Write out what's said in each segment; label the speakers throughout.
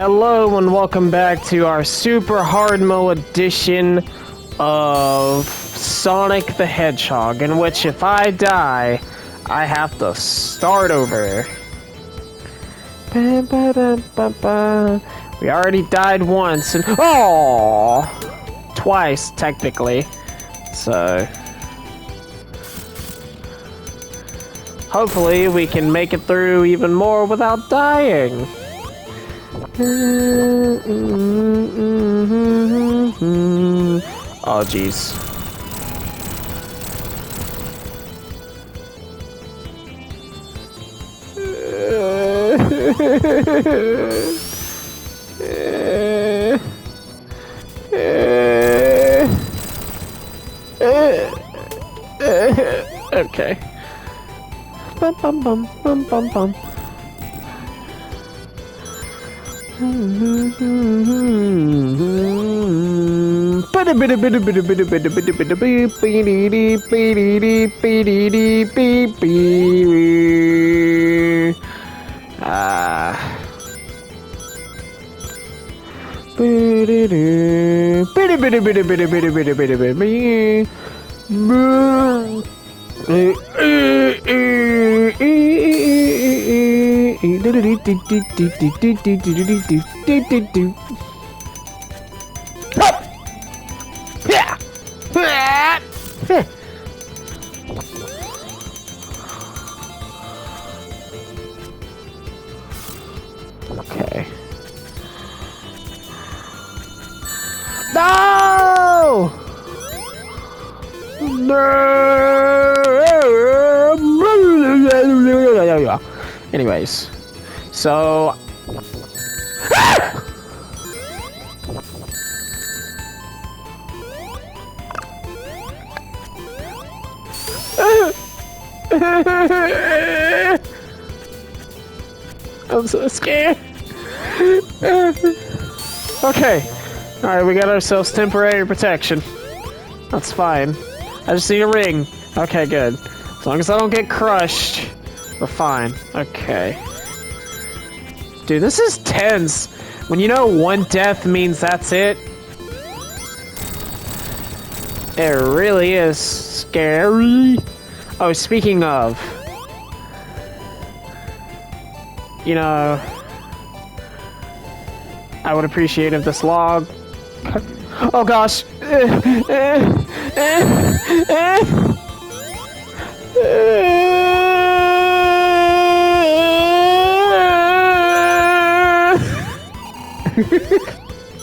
Speaker 1: Hello and welcome back to our super hard mode edition of Sonic the Hedgehog, in which if I die, I have to start over. We already died once and twice technically. So hopefully we can make it through even more without dying. Oh, jeez. Okay. Bum bum bum bum bum bum. Okay. No! No! Anyways, so I'm so scared. Okay. Alright, we got ourselves temporary protection. That's fine. I just need a ring. Okay, good. As long as I don't get crushed, we're fine. Okay. Dude, this is tense. When you know one death means that's it. It really is scary. Oh, speaking of, you know, I would appreciate if this log. Oh gosh.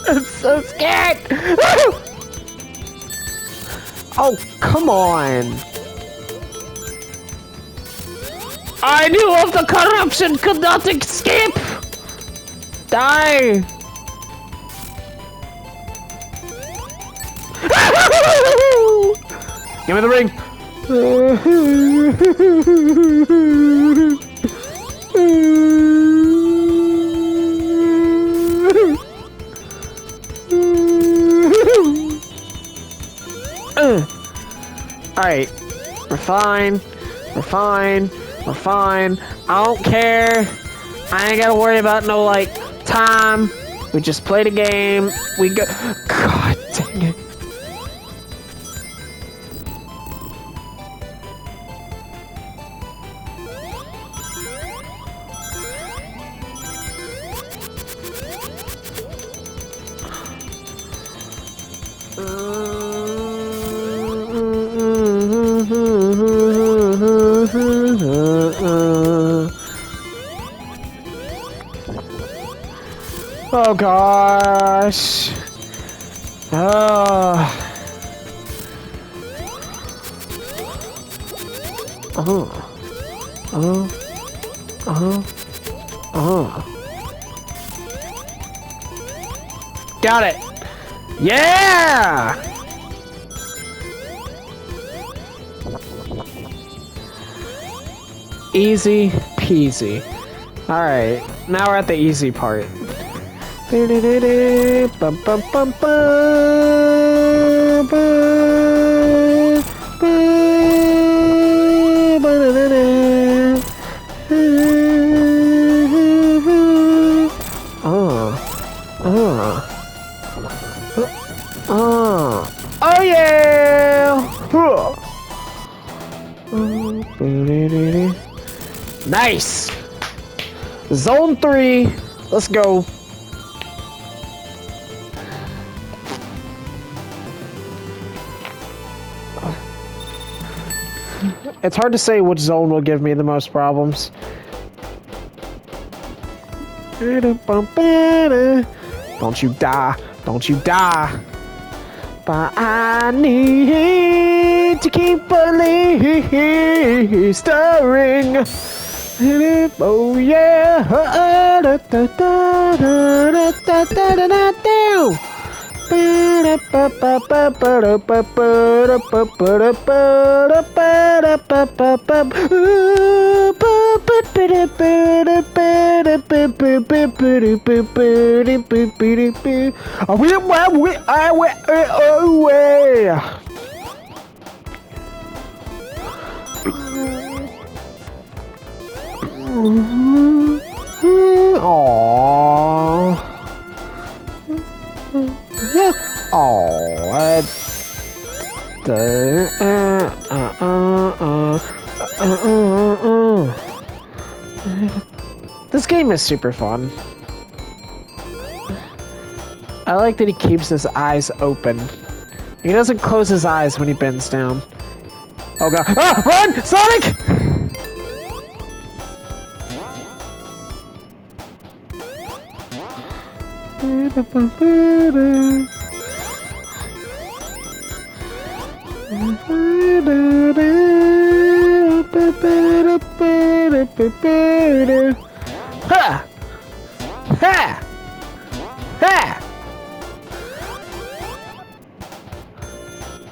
Speaker 1: I'm so scared. Oh, come on. I knew of the corruption could not escape. Die. Give me the ring. Alright. We're fine. We're fine. We're fine. I don't care. I ain't gotta worry about no, like, time. We just play the game. We go. God dang it. Oh gosh. Got it. Yeah. Easy peasy. All right, now we're at the easy part. Bum, bum, bum, bum, bum, Oh yeah! Nice! Zone 3. Let's go. It's hard to say which zone will give me the most problems. Don't you die. Don't you die. But I need to keep believing, stirring. Oh yeah. This game is super fun. I like that he keeps his eyes open. He doesn't close his eyes when he bends down. Oh god. Ah! Run! Sonic! Ha! Ha! Ha!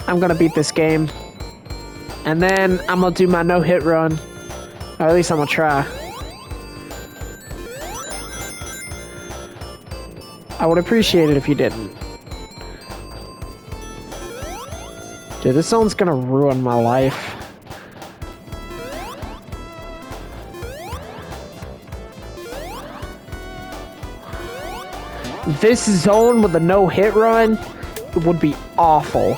Speaker 1: I'm gonna beat this game. And then I'm gonna do my no-hit run. Or at least I'm gonna try. I would appreciate it if you didn't. Dude, this zone's gonna ruin my life. This zone with a no-hit run would be awful.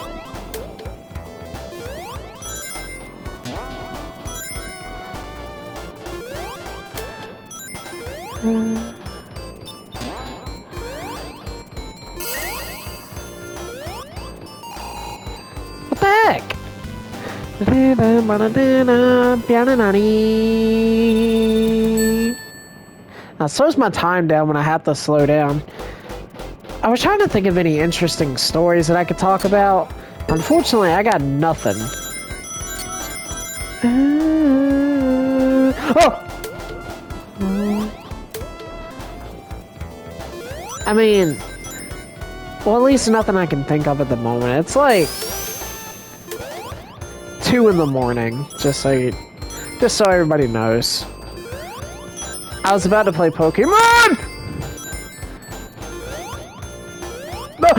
Speaker 1: What the heck? Now, slows my time down when I have to slow down. I was trying to think of any interesting stories that I could talk about. Unfortunately, I got nothing. Oh! I mean, well, at least nothing I can think of at the moment. It's like 2 in the morning, just so everybody knows. I was about to play Pokemon! No!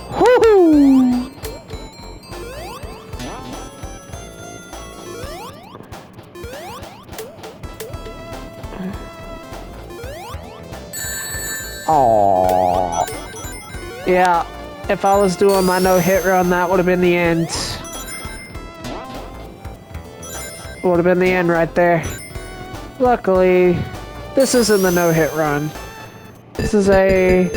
Speaker 1: Woohoo! Aww. Yeah, if I was doing my no-hit run, that would have been the end. Would have been the end right there. Luckily, this isn't the no-hit run. This is a...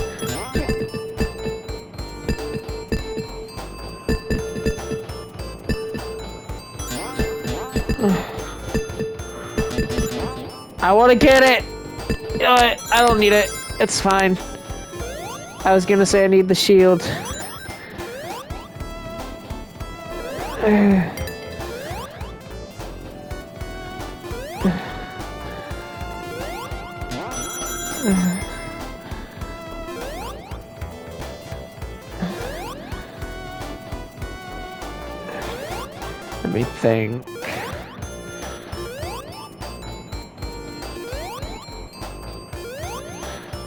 Speaker 1: I want to get it! I don't need it. It's fine. I was gonna say I need the shield. Let me think.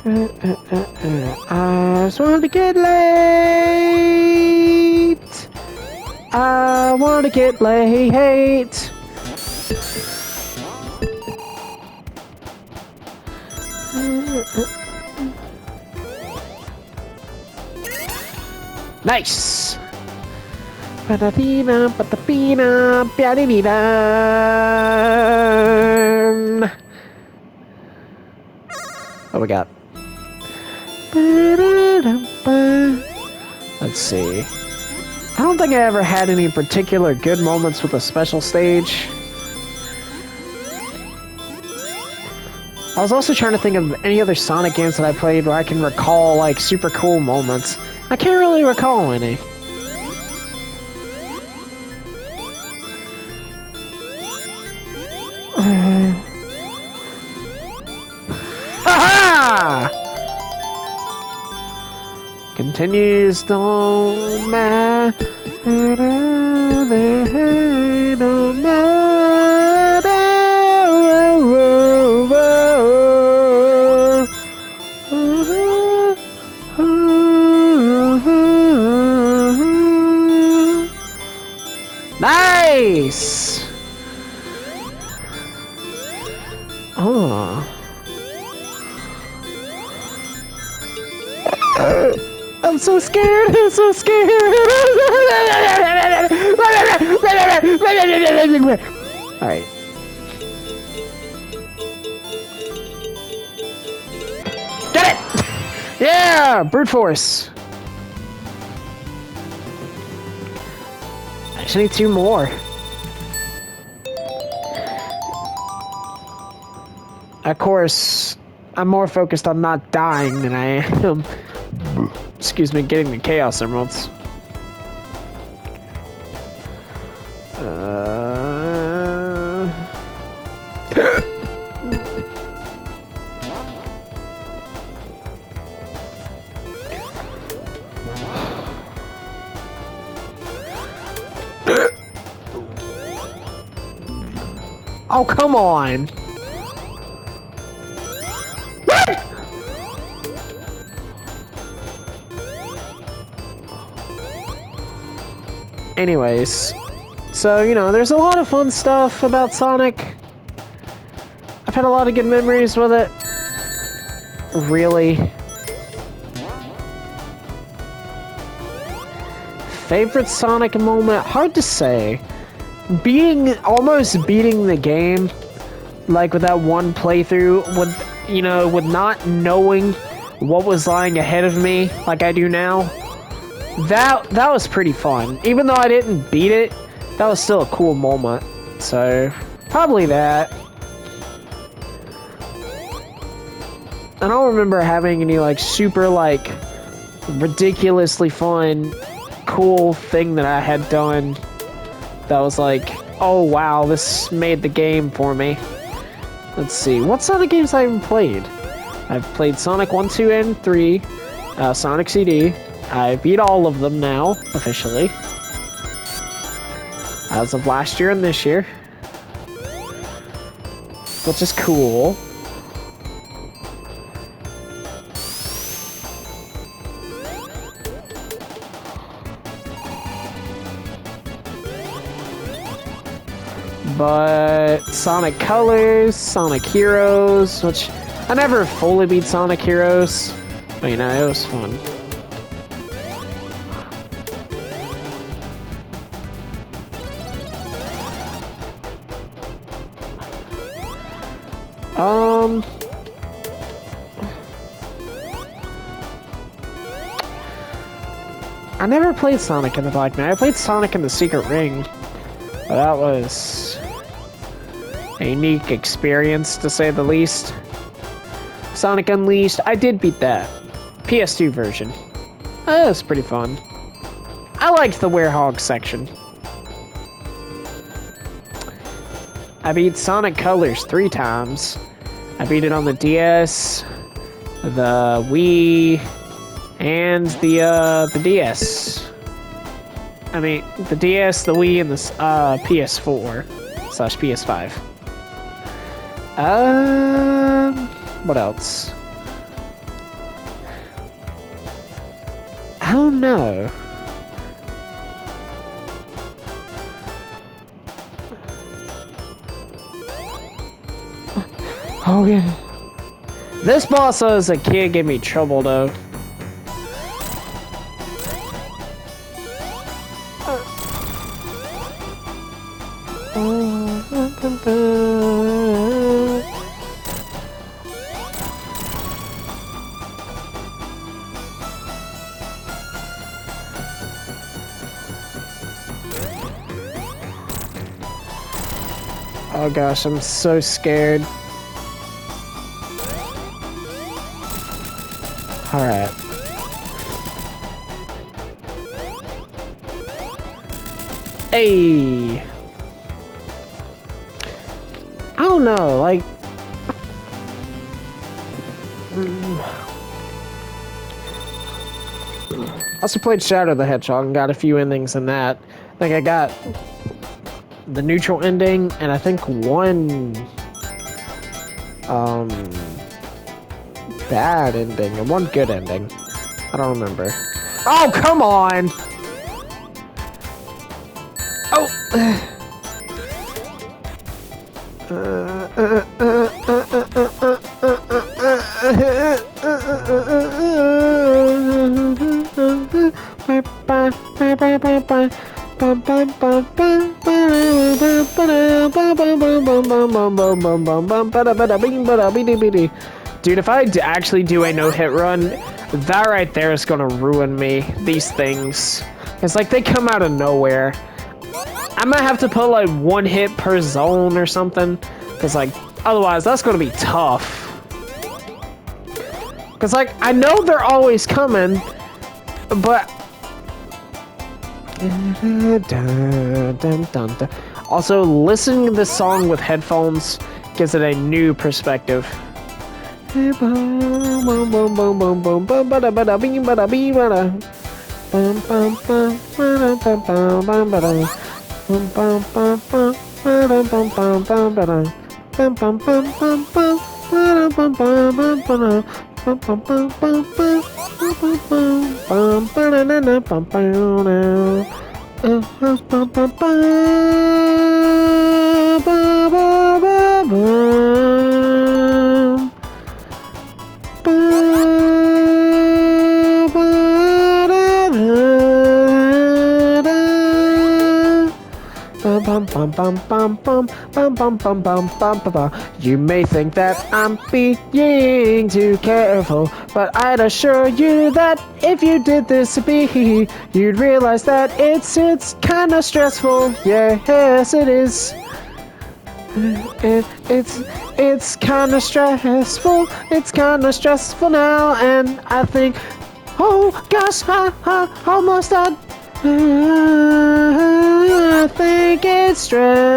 Speaker 1: I just want to get late. I want to get late. Nice! Ba-da-dee-da, ba-da-dee-da, ba-da-dee-da. What we got? Let's see. I don't think I ever had any particular good moments with a special stage. I was also trying to think of any other Sonic games that I played where I can recall, like, super cool moments. I can't really recall any. Ha-ha! Continues, don't matter, don't matter. Nice! Oh. I'm so scared! I'm so scared! Alright. Get it! Yeah! Brute force! I just need 2 more. Of course, I'm more focused on not dying than I am, excuse me, getting the Chaos Emeralds. Oh, come on! Anyways, so, you know, there's a lot of fun stuff about Sonic. I've had a lot of good memories with it. Really. Favorite Sonic moment? Hard to say. Almost beating the game, like with that one playthrough, with not knowing what was lying ahead of me, like I do now. That was pretty fun. Even though I didn't beat it, that was still a cool moment. So, probably that. I don't remember having any, like, super, like, ridiculously fun, cool thing that I had done that was like, oh wow, this made the game for me. Let's see, what Sonic games I even played? I've played Sonic 1, 2, and 3, Sonic CD. I beat all of them now, officially. As of last year and this year. Which is cool. But Sonic Colors, Sonic Heroes, which I never fully beat Sonic Heroes, but you know, it was fun. I never played Sonic in the Black Knight. I played Sonic in the Secret Ring, but that was a unique experience, to say the least. Sonic Unleashed, I did beat that. PS2 version. That was pretty fun. I liked the Werehog section. I beat Sonic Colors 3 times. I beat it on the DS, the Wii, and the DS. I mean, the DS, the Wii, and the PS4/PS5. What else? I don't know. Oh yeah. This boss as a kid gave me trouble though. Oh gosh, I'm so scared. Alright. Hey! I don't know, like... Also played Shadow the Hedgehog and got a few endings in that. I think I got the neutral ending and I think one bad ending and one good ending. I don't remember. Oh, come on! Oh! Dude, if I actually do a no-hit run, that right there is gonna ruin me. These things. It's like they come out of nowhere. I might have to put like one hit per zone or something. Because like, otherwise that's gonna be tough. Because like, I know they're always coming, but... Also, listening to this song with headphones gives it a new perspective. You may think that I'm being too careful, but I'd assure you that if you did this to me, you'd realize that it's kinda stressful. Yes, it is. It's kinda stressful. It's kinda stressful now, and I think, oh gosh, I almost done. I think it's stressful.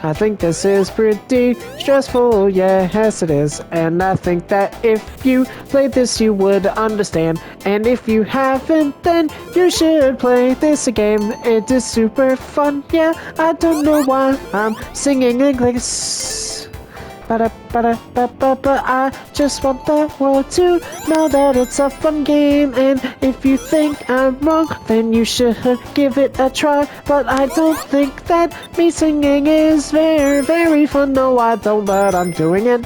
Speaker 1: I think this is pretty stressful. Yes, it is. And I think that if you played this, you would understand. And if you haven't, then you should play this game. It is super fun. Yeah, I don't know why I'm singing like this. But I just want the world to know that it's a fun game. And if you think I'm wrong, then you should give it a try. But I don't think that me singing is very, very fun. No, I don't, but I'm doing it.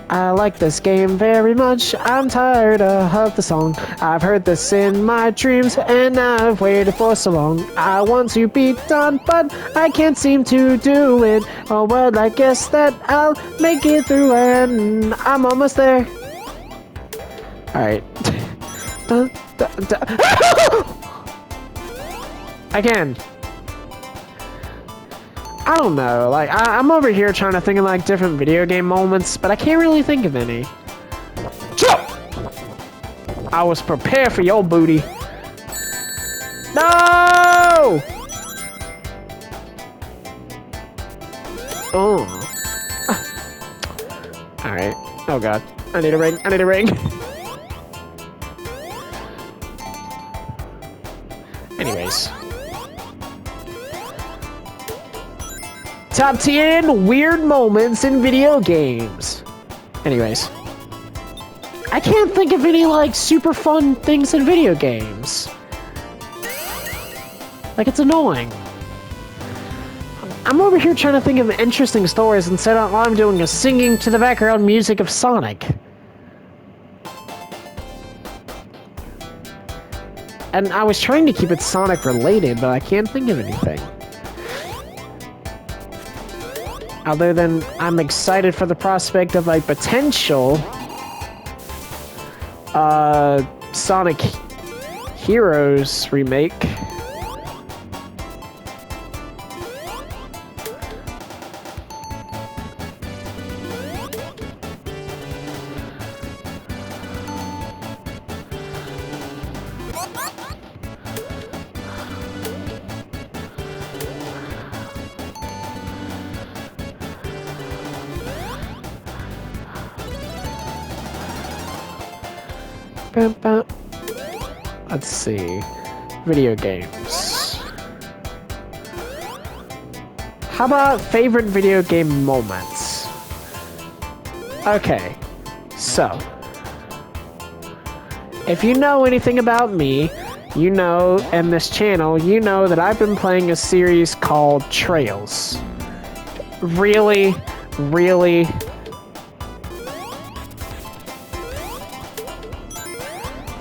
Speaker 1: I like this game very much. I'm tired of the song. I've heard this in my dreams, and I've waited for so long. I want to be done, but I can't seem to do it. Oh well, I guess that I'll make it through, and I'm almost there. Alright. Again. I don't know, like, I'm over here trying to think of, like, different video game moments, but I can't really think of any. Jump! I was prepared for your booty. No! Oh. Alright. Oh god. I need a ring. I need a ring. Anyways. Top 10 weird moments in video games. Anyways. I can't think of any, like, super fun things in video games. Like, it's annoying. I'm over here trying to think of interesting stories instead of all I'm doing is singing to the background music of Sonic. And I was trying to keep it Sonic related, but I can't think of anything. Other than I'm excited for the prospect of a potential Sonic Heroes remake. Let's see. Video games. How about favorite video game moments? Okay, so if you know anything about me, you know, and this channel, you know that I've been playing a series called Trails. Really, really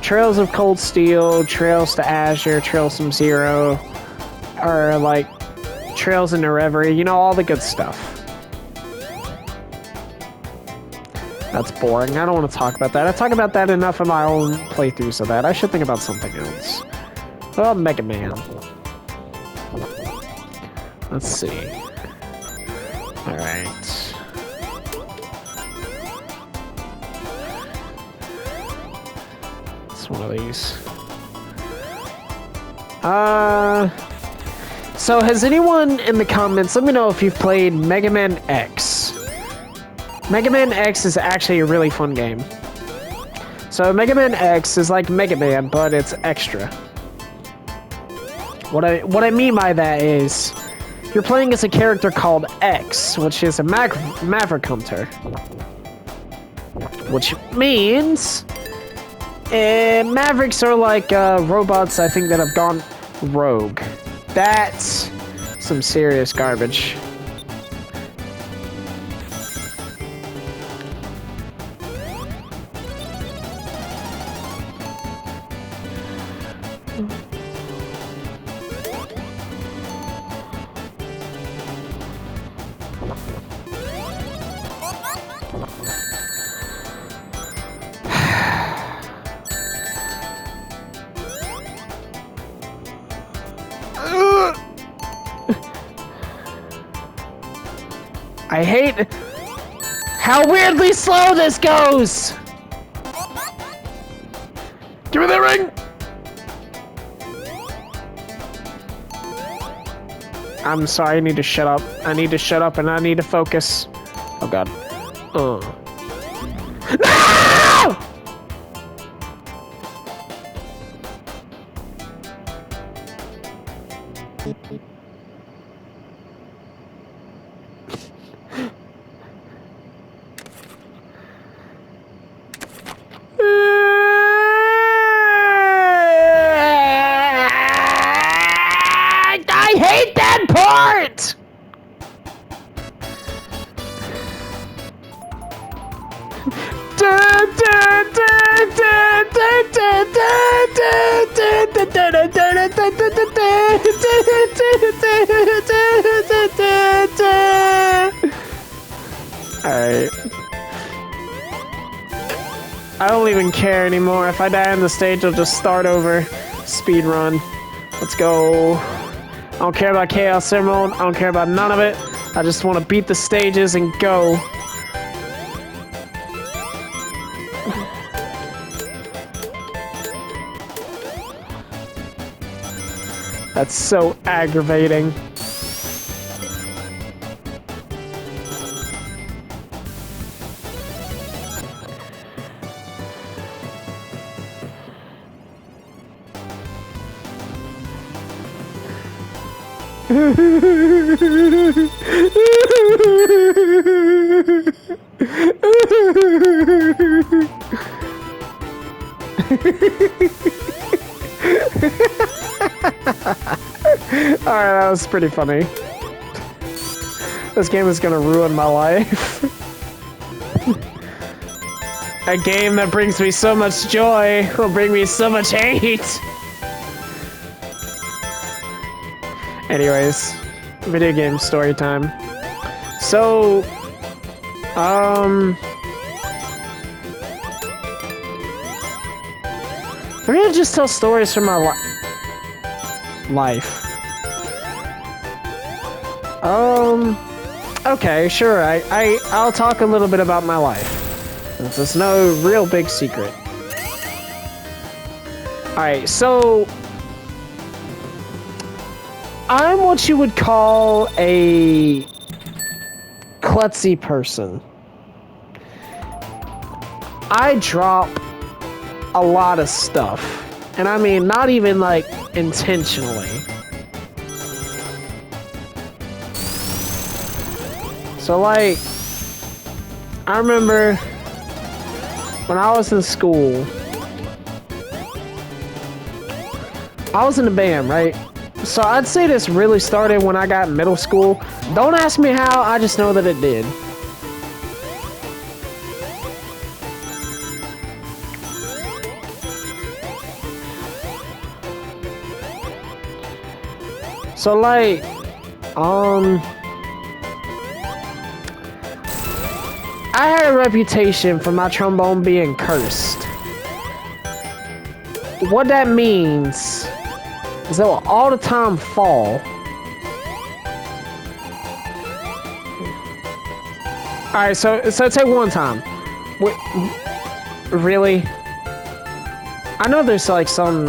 Speaker 1: Trails of Cold Steel, Trails to Azure, Trails from Zero, or like Trails into Reverie, you know, all the good stuff. That's boring. I don't want to talk about that. I talk about that enough in my own playthroughs of that. I should think about something else. Well, Mega Man. Let's see. Alright. One of these. So has anyone in the comments, let me know if you've played Mega Man X. Mega Man X is actually a really fun game. So Mega Man X is like Mega Man, but it's extra. What I mean by that is, you're playing as a character called X, which is a Maverick Hunter. Which means Mavericks are like robots, I think, that have gone rogue. That's some serious garbage. I hate how weirdly slow this goes! Give me the ring! I'm sorry, I need to shut up. I need to shut up and I need to focus. Oh god. No! I hate that part! Alright. I don't even care anymore. If I die on the stage, I'll just start over. Speed run. Let's go. I don't care about Chaos Emerald. I don't care about none of it. I just want to beat the stages and go. That's so aggravating. Alright, that was pretty funny. This game is gonna ruin my life. A game that brings me so much joy will bring me so much hate. Anyways, video game story time. So, I'm gonna just tell stories from my life. Okay, sure. I'll talk a little bit about my life. It's no real big secret. Alright, so I'm what you would call a klutzy person. I drop a lot of stuff. And I mean, not even like intentionally. So like, I remember when I was in school, I was in a band, right? So I'd say this really started when I got in middle school. Don't ask me how, I just know that it did. So like, I had a reputation for my trombone being cursed. What that means is that will all the time fall. Alright, so take one time. Wait, really? I know there's like some...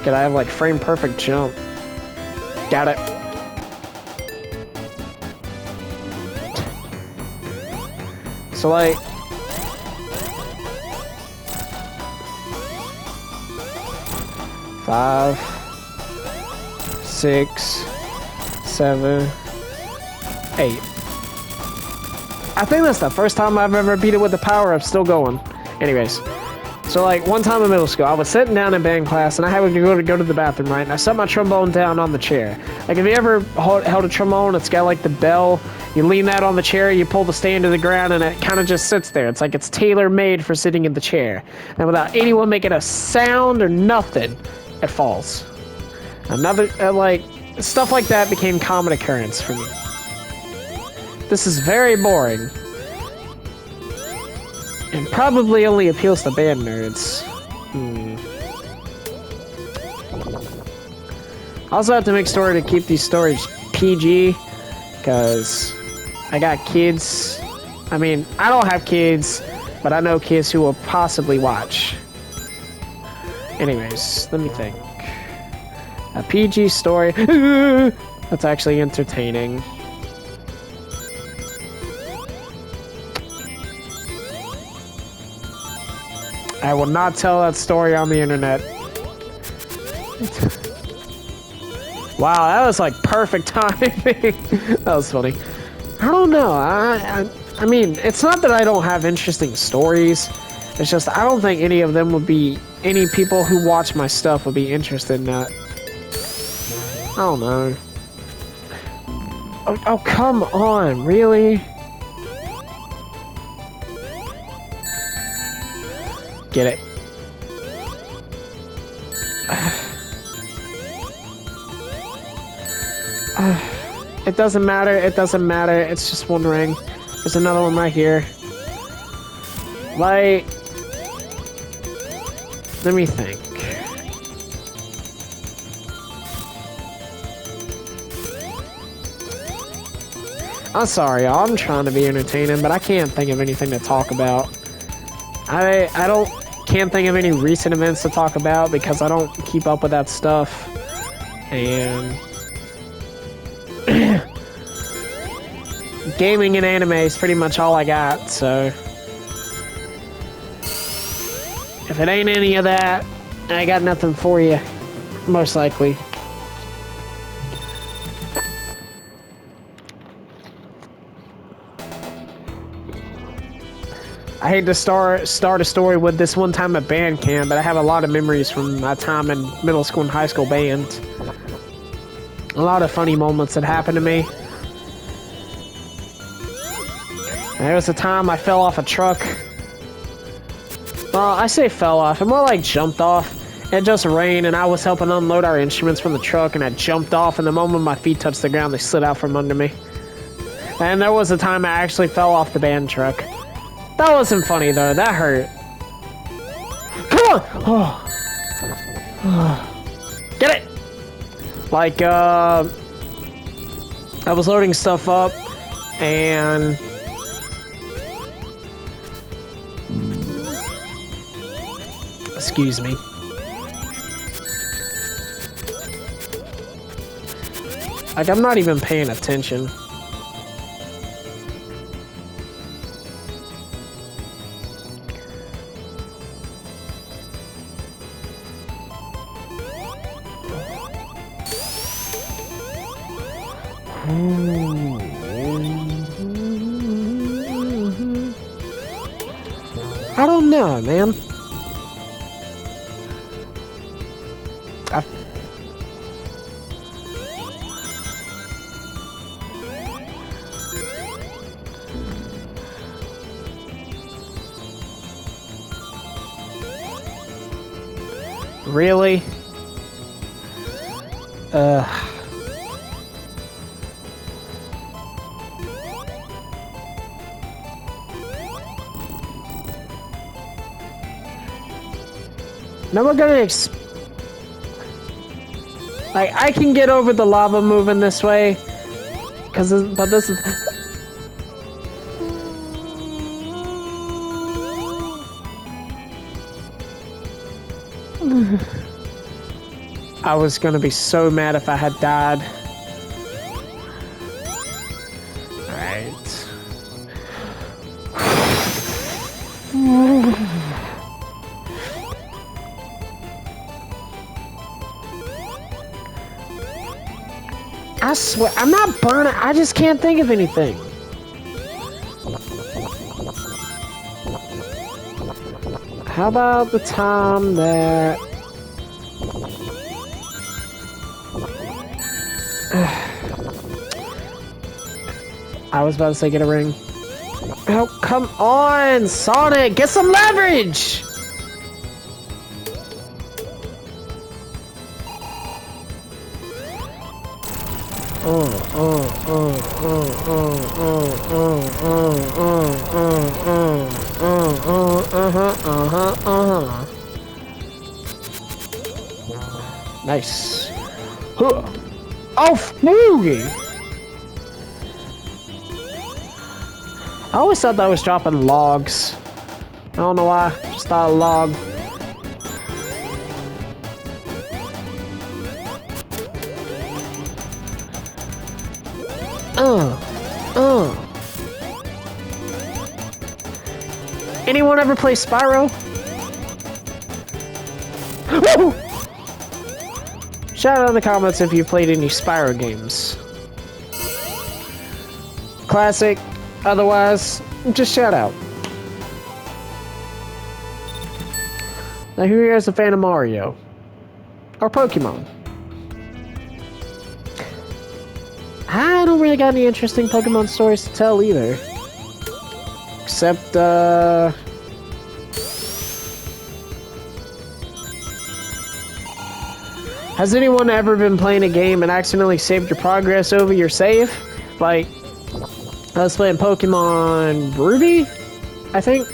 Speaker 1: Could I have like frame perfect jump? Got it. So like... Five, 6, 7, 8. I think that's the first time I've ever beat it with the power up still going. Anyways, so like one time in middle school, I was sitting down in band class and I had to go to the bathroom, right? And I set my trombone down on the chair. Like, have you ever held a trombone? It's got like the bell. You lean that on the chair, you pull the stand to the ground, and it kind of just sits there. It's like it's tailor-made for sitting in the chair. And without anyone making a sound or nothing, it falls. Another, like, stuff like that became common occurrence for me. This is very boring. And probably only appeals to band nerds. I also have to make sure to keep these stories PG, because I got kids. I mean, I don't have kids, but I know kids who will possibly watch. Anyways, let me think. A PG story. That's actually entertaining. I will not tell that story on the internet. Wow, that was like perfect timing. That was funny. I don't know. I mean, it's not that I don't have interesting stories. It's just I don't think any of them would be... Any people who watch my stuff would be interested in that. I don't know. Oh, come on. Really? Get it. It doesn't matter. It doesn't matter. It's just one ring. There's another one right here. Like... Let me think. I'm sorry, y'all. I'm trying to be entertaining, but I can't think of anything to talk about. Can't think of any recent events to talk about because I don't keep up with that stuff. And gaming and anime is pretty much all I got, so if it ain't any of that, I got nothing for you, most likely. I hate to start a story with this one time at band camp, but I have a lot of memories from my time in middle school and high school band. A lot of funny moments that happened to me. There was a time I fell off a truck. Well, I say fell off, it more like jumped off. It just rained, and I was helping unload our instruments from the truck, and I jumped off, and the moment my feet touched the ground, they slid out from under me. And there was a time I actually fell off the band truck. That wasn't funny, though. That hurt. Come on! Oh. Get it! Like, I was loading stuff up, and... Excuse me. Like, I'm not even paying attention. I don't know, man. Really? Now we're gonna like, I can get over the lava moving this way, but this is... I was gonna be so mad if I had died. Alright. I swear, I'm not burning. I just can't think of anything. How about the time that... I was about to say get a ring. Oh, come on, Sonic! Get some leverage! Nice. Oh, Foogie! I always thought that was dropping logs. I don't know why. Just thought a log. Anyone ever play Spyro? Woo! Shout out in the comments if you played any Spyro games. Classic. Otherwise, just shout out. Now who here is a fan of Mario? Or Pokemon? I don't really got any interesting Pokemon stories to tell either. Except, has anyone ever been playing a game and accidentally saved your progress over your save? Like, I was playing Pokemon Ruby, I think.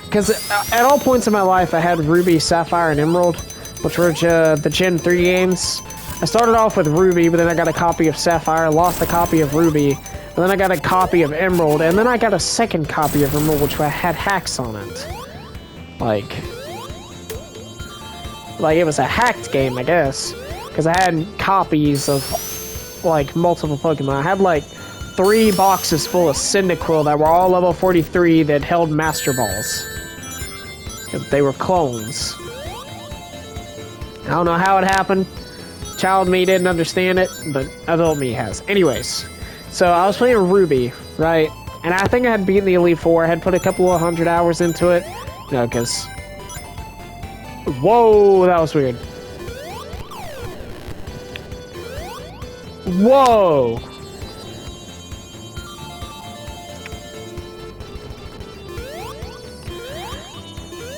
Speaker 1: Because at all points in my life, I had Ruby, Sapphire, and Emerald, which were the Gen 3 games. I started off with Ruby, but then I got a copy of Sapphire, lost a copy of Ruby, and then I got a copy of Emerald, and then I got a second copy of Emerald, which had hacks on it. Like it was a hacked game, I guess. Because I had copies of, like, multiple Pokemon. I had, like, 3 boxes full of Cyndaquil that were all level 43 that held Master Balls. They were clones. I don't know how it happened. Child me didn't understand it, but adult me has. Anyways, so I was playing Ruby, right? And I think I had beaten the Elite Four. I had put a couple of 100 hours into it. You know, because... Whoa, that was weird. Whoa!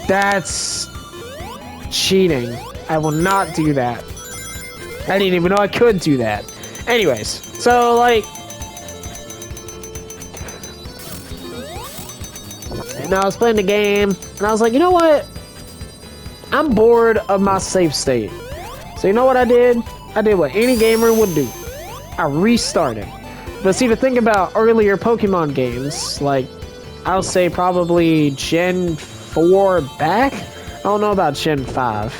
Speaker 1: That's cheating. I will not do that. I didn't even know I could do that. Anyways, so like, and I was playing the game, and I was like, you know what? I'm bored of my save state. So you know what I did? I did what any gamer would do. I restarted. But see, to think about earlier Pokemon games, like, I'll say probably Gen 4 back? I don't know about Gen 5.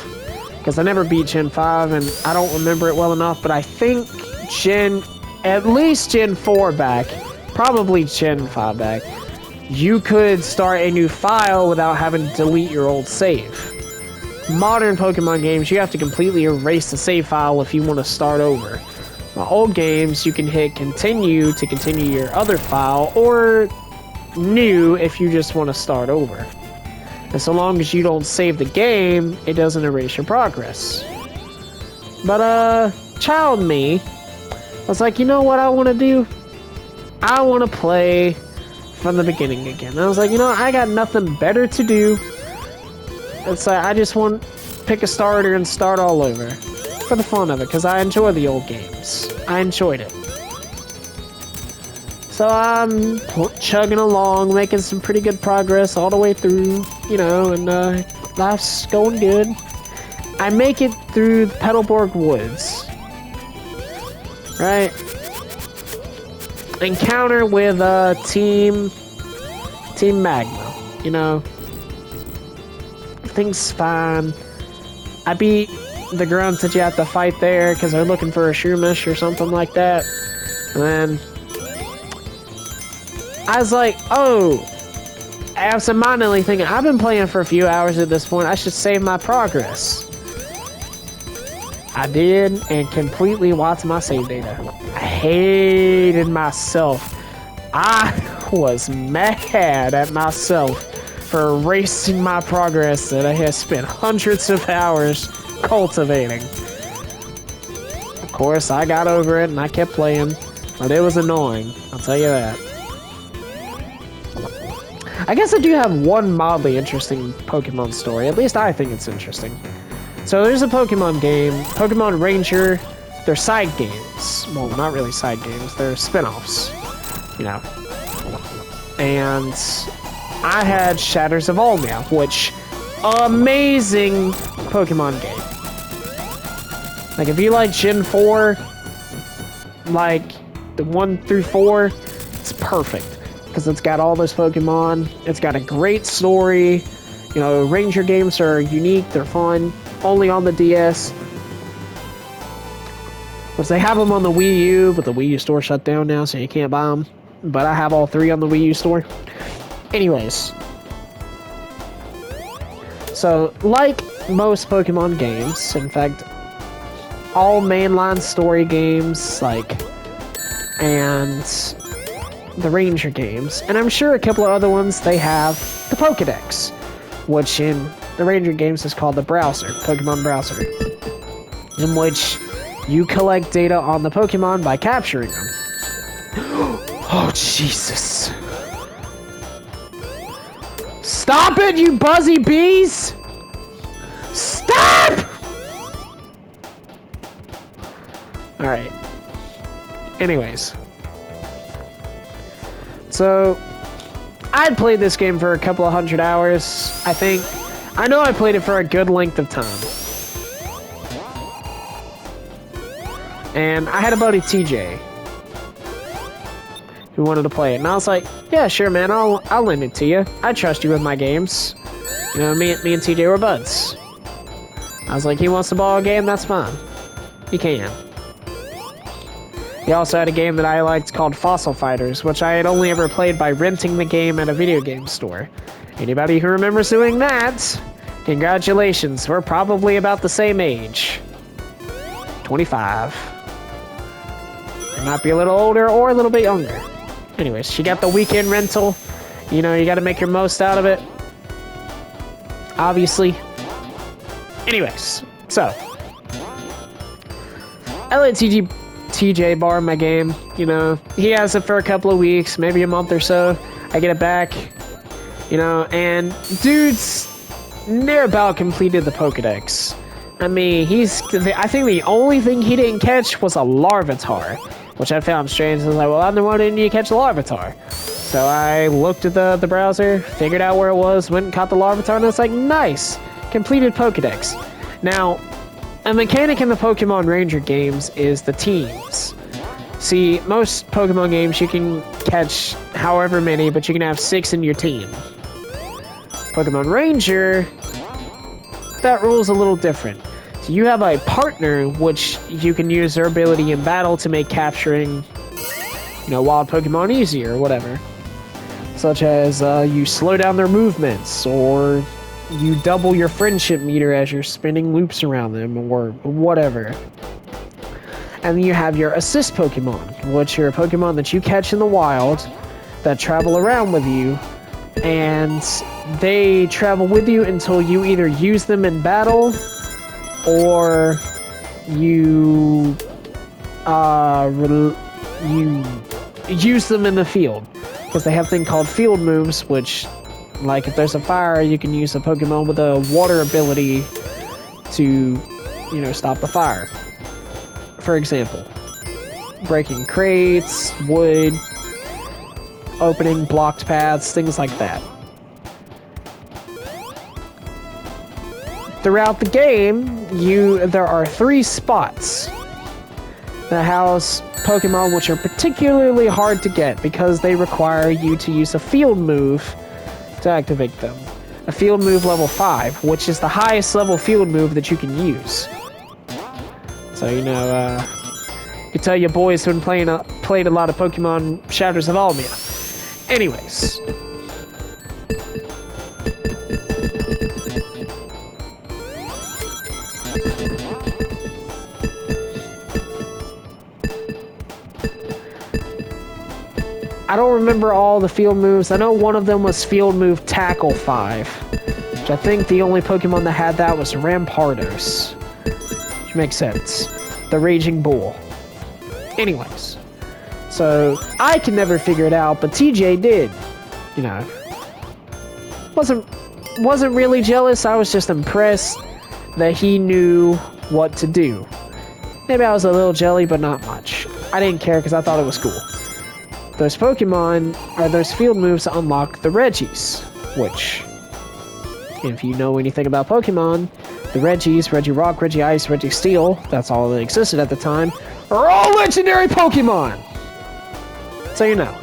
Speaker 1: Because I never beat Gen 5, and I don't remember it well enough, but I think at least Gen 4 back, probably Gen 5 back, you could start a new file without having to delete your old save. Modern Pokemon games, you have to completely erase the save file if you want to start over. My old games, you can hit continue to continue your other file, or new if you just want to start over. And so long as you don't save the game, it doesn't erase your progress. But, child me, I was like, you know what I want to do? I want to play from the beginning again. And I was like, you know, I got nothing better to do. It's like, I just want to pick a starter and start all over. For the fun of it, because I enjoy the old games. I enjoyed it. So I'm chugging along, making some pretty good progress all the way through, you know, and life's going good. I make it through the Petalburg Woods. Right? Encounter with Team Magma, you know. Everything's fine. I beat the grunts that you have to fight there because they're looking for a Shroomish or something like that. And then I was like, oh, absentmindedly thinking, I've been playing for a few hours at this point, I should save my progress. I did, and completely wiped my save data. I hated myself. I was mad at myself for erasing my progress that I had spent hundreds of hours cultivating. Of course, I got over it and I kept playing, but it was annoying, I'll tell you that. I guess I do have one mildly interesting Pokemon story. At least I think it's interesting. So there's a Pokemon game, Pokemon Ranger. They're side games. Well, not really side games. They're spin-offs, you know. And I had Shatters of Almia, which amazing Pokemon game. Like, if you like Gen 4, like the 1 through 4, it's perfect. Because it's got all those Pokemon. It's got a great story. You know, Ranger games are unique. They're fun. Only on the DS. Which they have them on the Wii U, but the Wii U store shut down now, so you can't buy them. But I have all three on the Wii U store. Anyways. So, like most Pokemon games, in fact, all mainline story games, like, and the Ranger games, and I'm sure a couple of other ones, they have the Pokedex, which in the Ranger games is called the browser, Pokemon browser, in which you collect data on the Pokemon by capturing them. Oh, Jesus. Stop it, you buzzy bees! Stop! Alright. Anyways. So, I'd played this game for a couple of hundred hours, I think. I know I played it for a good length of time. And I had a buddy, TJ, who wanted to play it. And I was like, yeah, sure, man, I'll lend it to you. I trust you with my games. You know, me and TJ were buds. I was like, he wants to borrow a game, that's fine. He can. He also had a game that I liked called Fossil Fighters, which I had only ever played by renting the game at a video game store. Anybody who remembers doing that, congratulations, we're probably about the same age. 25. It might be a little older or a little bit younger. Anyways, she got the weekend rental. You know, you gotta make your most out of it. Obviously. Anyways, so. I let TJ borrow my game. You know, he has it for a couple of weeks, maybe a month or so. I get it back. You know, and dude's near about completed the Pokedex. I mean, I think the only thing he didn't catch was a Larvitar, which I found strange. I was like, well, why didn't you catch a Larvitar? So I looked at the browser, figured out where it was, went and caught the Larvitar, and it's like, nice! Completed Pokedex. Now, a mechanic in the Pokemon Ranger games is the teams. See, most Pokemon games you can catch however many, but you can have 6 in your team. Pokemon Ranger, that rule's a little different. So you have a partner, which you can use their ability in battle to make capturing, wild Pokemon easier or whatever. Such as you slow down their movements, or you double your friendship meter as you're spinning loops around them, or whatever. And then you have your assist Pokemon, which are Pokemon that you catch in the wild that travel around with you, and they travel with you until you either use them in battle or you use them in the field, because they have a thing called field moves, which, like, if there's a fire, you can use a Pokemon with a water ability to, stop the fire. For example, breaking crates, wood, opening blocked paths, things like that. Throughout the game, there are 3 spots that house Pokemon which are particularly hard to get because they require you to use a field move to activate them. A field move level 5, which is the highest level field move that you can use. So, you tell your boys who've played a lot of Pokemon Shatters of Almia. Anyways. I don't remember all the field moves. I know one of them was field move Tackle 5, which I think the only Pokemon that had that was Rampardos, which makes sense. The Raging Bull. Anyways, so I can never figure it out, but TJ did. Wasn't really jealous. I was just impressed that he knew what to do. Maybe I was a little jelly, but not much. I didn't care because I thought it was cool. Those Pokemon, or those field moves, unlock the Regis, which, if you know anything about Pokemon, the Regis, Regirock, Regice, Registeel, that's all that existed at the time, are all legendary Pokemon! So you know.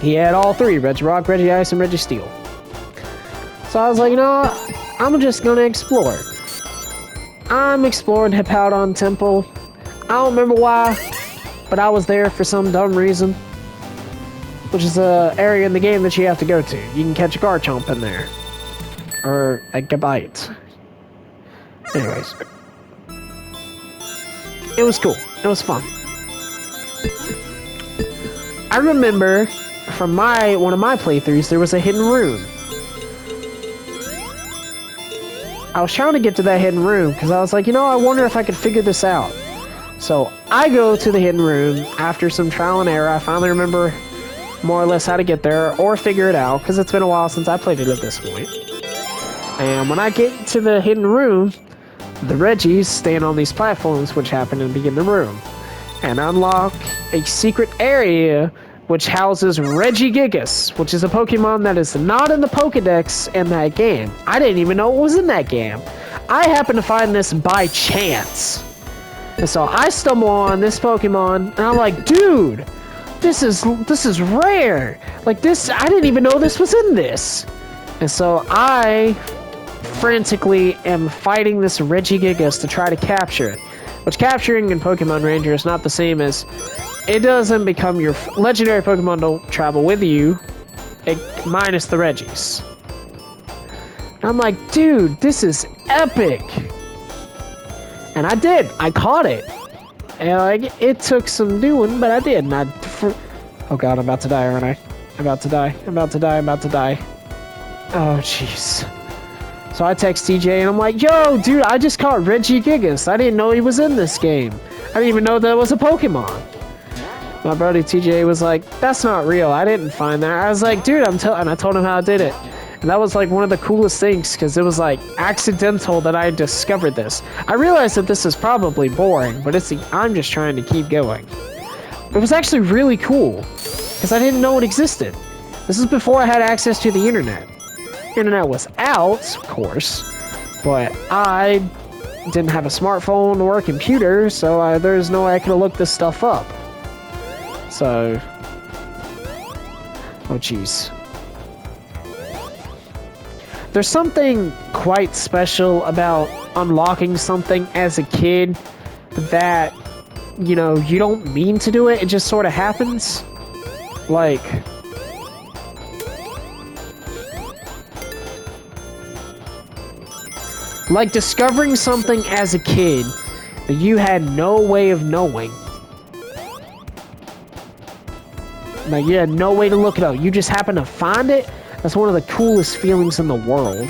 Speaker 1: He had all 3, Regirock, Regice, and Registeel. So I was like, I'm just gonna explore. I'm exploring Hippowdon Temple. I don't remember why, but I was there for some dumb reason. Which is an area in the game that you have to go to. You can catch a Garchomp in there. Or a Gabite. Anyways. It was cool. It was fun. I remember from one of my playthroughs, there was a hidden room. I was trying to get to that hidden room because I was like, I wonder if I could figure this out. So I go to the hidden room after some trial and error. I finally remember more or less how to get there or figure it out because it's been a while since I played it at this point. And when I get to the hidden room, the Regis stand on these platforms which happen to be in the room and unlock a secret area which houses Regigigas, which is a Pokemon that is not in the Pokedex in that game. I didn't even know it was in that game. I happened to find this by chance. And so I stumble on this Pokemon, and I'm like, dude, this is rare. Like this, I didn't even know this was in this. And so I frantically am fighting this Regigigas to try to capture it. Which capturing in Pokemon Ranger is not the same as... It doesn't become your... Legendary Pokemon don't travel with you, minus the Regis. And I'm like, dude, this is epic! And I did! I caught it! And it took some doing, but I did. And oh god, I'm about to die, aren't I? I'm about to die. I'm about to die. I'm about to die. Oh, jeez. So I text TJ and I'm like, yo, dude, I just caught Regigigas. I didn't know he was in this game. I didn't even know that was a Pokemon. My buddy TJ was like, "That's not real. I didn't find that." I was like, "Dude, and I told him how I did it. And that was like one of the coolest things because it was like accidental that I discovered this. I realized that this is probably boring, but I'm just trying to keep going. It was actually really cool because I didn't know it existed. This is before I had access to the internet. The internet was out, of course, but I didn't have a smartphone or a computer, so there's no way I could have looked this stuff up. So, oh jeez. There's something quite special about unlocking something as a kid that, you know, you don't mean to do it, it just sort of happens. Like, discovering something as a kid that you had no way of knowing. Like, you had no way to look it up. You just happen to find it. That's one of the coolest feelings in the world.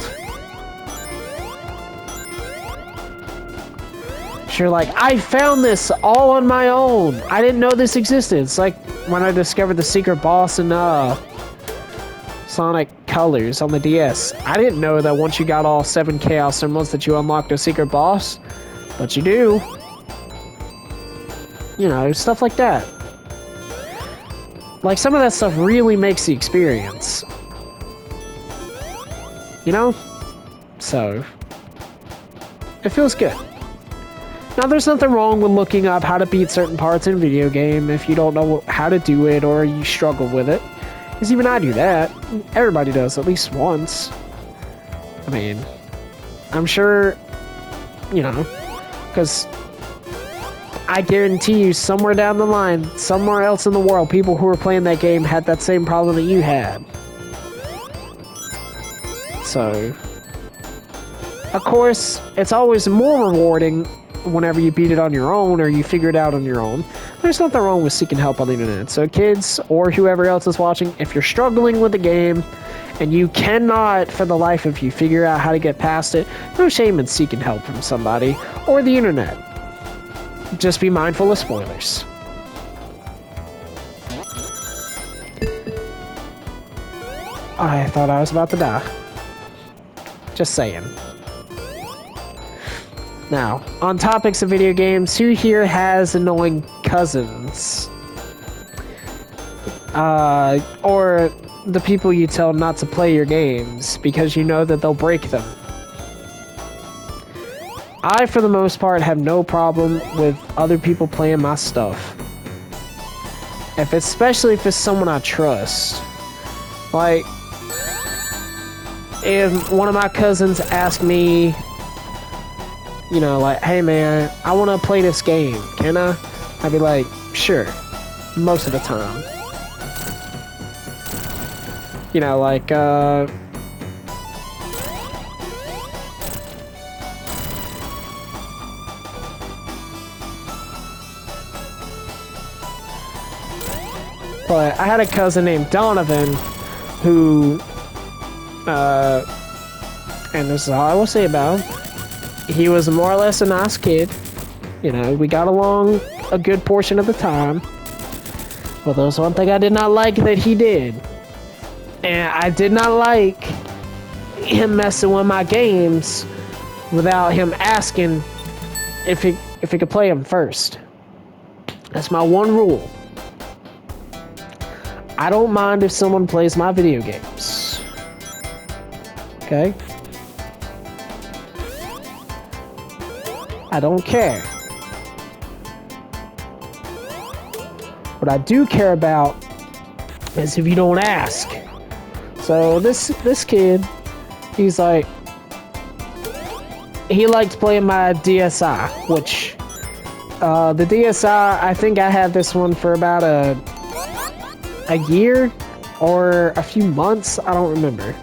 Speaker 1: You're like, I found this all on my own. I didn't know this existed. It's like when I discovered the secret boss in Sonic Colors on the DS. I didn't know that once you got all 7 Chaos Emeralds that you unlocked a secret boss. But you do. You know, stuff like that. Like, some of that stuff really makes the experience. You know? So, it feels good. Now, there's nothing wrong with looking up how to beat certain parts in a video game if you don't know how to do it or you struggle with it. Because even I do that. Everybody does at least once. I mean, I'm sure, you know, because I guarantee you somewhere down the line, somewhere else in the world, people who were playing that game had that same problem that you had. So, of course, it's always more rewarding whenever you beat it on your own or you figure it out on your own. There's nothing wrong with seeking help on the internet. So kids or whoever else is watching, if you're struggling with the game and you cannot for the life of you figure out how to get past it, no shame in seeking help from somebody or the internet. Just be mindful of spoilers. I thought I was about to die. Just saying. Now, on topics of video games, who here has annoying cousins? Or the people you tell not to play your games because you know that they'll break them. I, for the most part, have no problem with other people playing my stuff. Especially if it's someone I trust. Like, if one of my cousins asked me, you know, like, hey man, I want to play this game, can I? I'd be like, sure, most of the time. You know, like, but I had a cousin named Donovan who, and this is all I will say about him. He was more or less a nice kid. You know, we got along a good portion of the time. But there was one thing I did not like that he did. And I did not like him messing with my games without him asking if he could play them first. That's my one rule. I don't mind if someone plays my video games. Okay? I don't care. What I do care about is if you don't ask. So this kid, he's like, he liked playing my DSi, which the DSi, I think I had this one for about a year or a few months. I don't remember.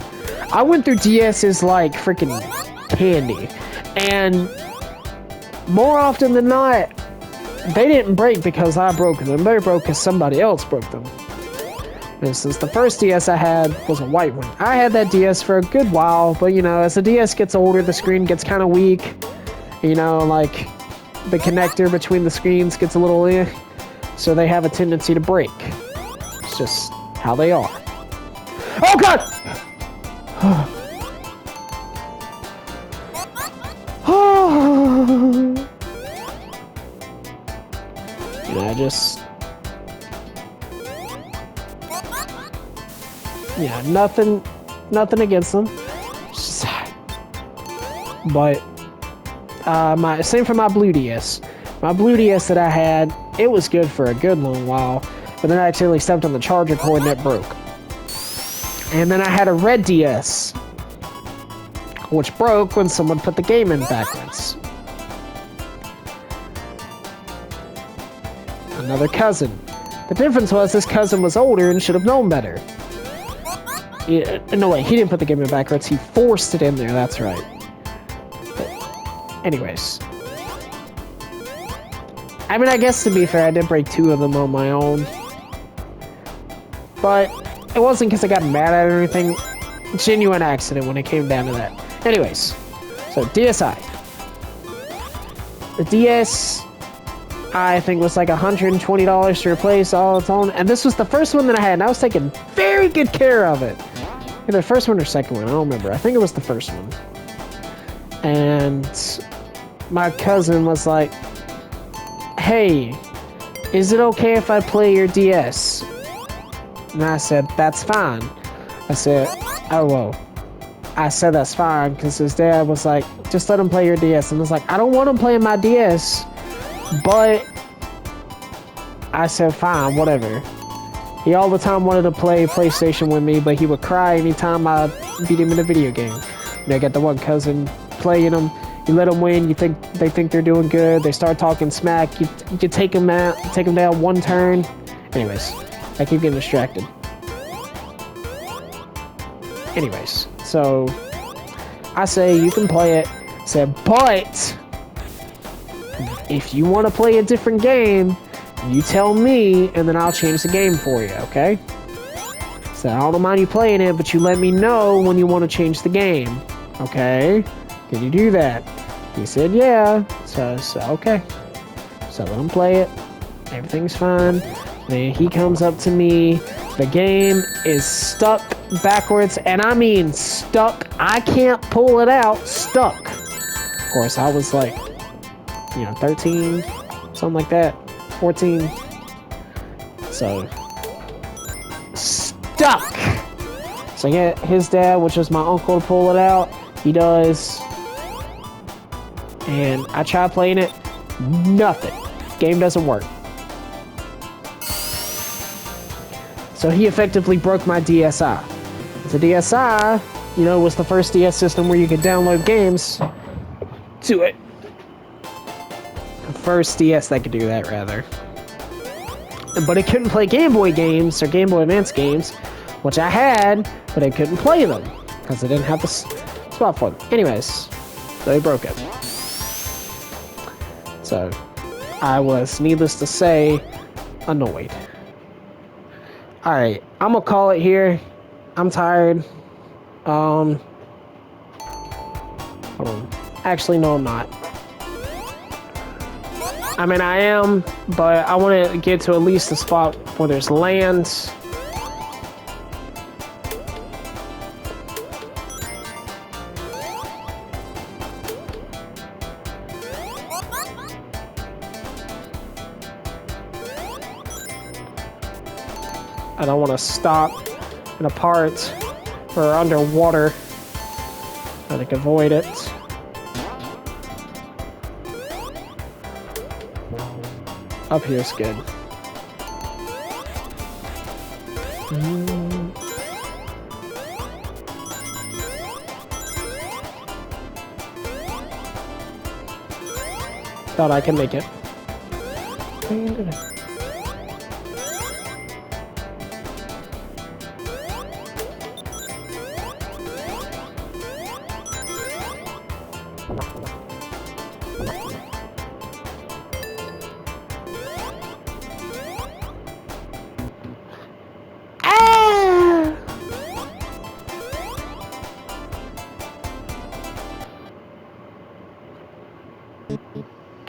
Speaker 1: I went through DS's like freaking candy, and more often than not, they didn't break because I broke them. They broke because somebody else broke them. For instance, the first DS I had was a white one. I had that DS for a good while, but you know, as the DS gets older, the screen gets kind of weak. You know, like the connector between the screens gets a little so they have a tendency to break. It's just how they are. Oh god! You know, I just... Yeah, nothing against them. Just, but same for my Blue DS. My Blue DS that I had, it was good for a good long while, but then I accidentally stepped on the charger cord and it broke. And then I had a Red DS, which broke when someone put the game in backwards. Another cousin. The difference was this cousin was older and should have known better. No, wait, he didn't put the game in backwards. He forced it in there, that's right. But anyways. I mean, I guess to be fair, I did break 2 of them on my own. But it wasn't because I got mad at it or anything. Genuine accident when it came down to that. Anyways, so DSi. The DS, I think, was like $120 to replace all its own. And this was the first one that I had, and I was taking very good care of it. Either the first one or second one, I don't remember. I think it was the first one. And my cousin was like, hey, is it okay if I play your DS? And I said, that's fine. I said, oh, well. I said that's fine because his dad was like, just let him play your DS. And I was like, I don't want him playing my DS. But I said, fine, whatever. He all the time wanted to play PlayStation with me, but he would cry anytime I beat him in a video game. You know, I got the one cousin playing him. You let them win. They think they're doing good. They start talking smack. You take them out, take them down one turn. Anyways, I keep getting distracted. Anyways, so I say you can play it. I said, but if you want to play a different game, you tell me, and then I'll change the game for you. Okay? So I don't mind you playing it, but you let me know when you want to change the game. Okay? Can you do that? He said, yeah. So okay. So let him play it. Everything's fine. Then he comes up to me. The game is stuck backwards, and I mean stuck. I can't pull it out. Stuck. Of course, I was like, 13, something like that. 14. So, stuck. So I get his dad, which is my uncle, to pull it out. He does. And I try playing it. Nothing. Game doesn't work. So he effectively broke my DSi. The DSi, was the first DS system where you could download games to it. The first DS that could do that, rather. But it couldn't play Game Boy games or Game Boy Advance games, which I had, but I couldn't play them because I didn't have the spot for them. Anyways, so he broke it. So I was, needless to say, annoyed. Alright, I'm gonna call it here. I'm tired. Hold on. Actually, no, I'm not. I mean, I am, but I want to get to at least a spot where there's land. I don't want to stop in a part or underwater. I can avoid it. Up here's good. Thought I can make it.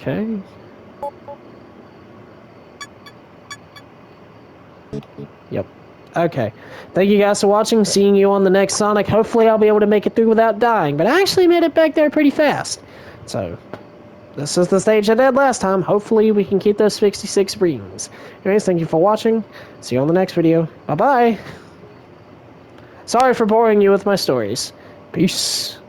Speaker 1: Okay. Yep. Okay. Thank you guys for watching. Seeing you on the next Sonic. Hopefully I'll be able to make it through without dying. But I actually made it back there pretty fast. So, this is the stage I did last time. Hopefully we can keep those 66 rings. Anyways, thank you for watching. See you on the next video. Bye-bye. Sorry for boring you with my stories. Peace.